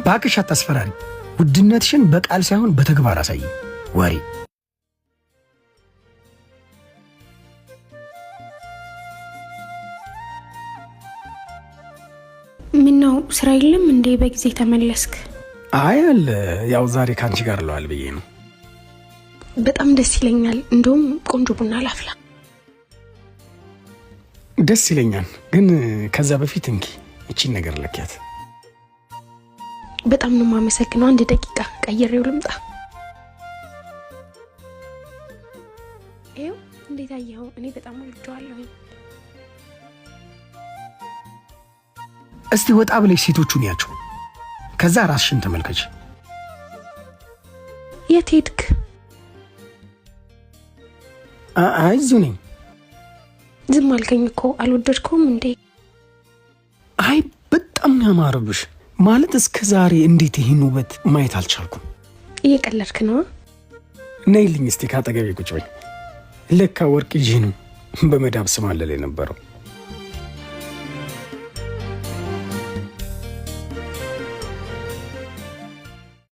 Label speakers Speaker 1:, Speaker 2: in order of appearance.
Speaker 1: ባክሽ አታስፈራሪ። ውድነትሽን በቃል ሳይሆን በተግባር አሳይ። ወሬ
Speaker 2: ምነው ስራ የለም እንዴ? በጊዜ ተመለስክ?
Speaker 1: አይ አለ፣ ያው ዛሬ ካንቺ ጋር ለዋል ብዬ ነው።
Speaker 2: በጣም ደስ ይለኛል። እንደውም ቆንጆ ቡና ላፍላ።
Speaker 1: ደስ ይለኛል፣ ግን ከዛ በፊት እንኪ እቺን ነገር ለኪያት።
Speaker 2: በጣም ነው የማመሰግነው። 1 ደቂቃ ቀይሬው ልምጣ። ይኸው እንዴት አየኸው? እኔ በጣም ወድጄዋለሁ።
Speaker 1: እስቲ ወጣ ብለሽ ሴቶቹን ያቸው፣ ከዛ ራስሽን ተመልከች።
Speaker 2: የት ሄድክ?
Speaker 1: አይ እዚሁ ነኝ።
Speaker 2: ዝም አልከኝ እኮ። አልወደድከውም እንዴ?
Speaker 1: አይ በጣም ነው ያማረብሽ። ማለት እስከ ዛሬ እንዴት ይሄን ውበት ማየት አልቻልኩም።
Speaker 2: እየቀለድክ ነው?
Speaker 1: ነይልኝ እስቲ ካጠገቤ ቁጭ በይ። ለካ ወርቅ ይዤ ነው በመዳብ ስማለል የነበረው።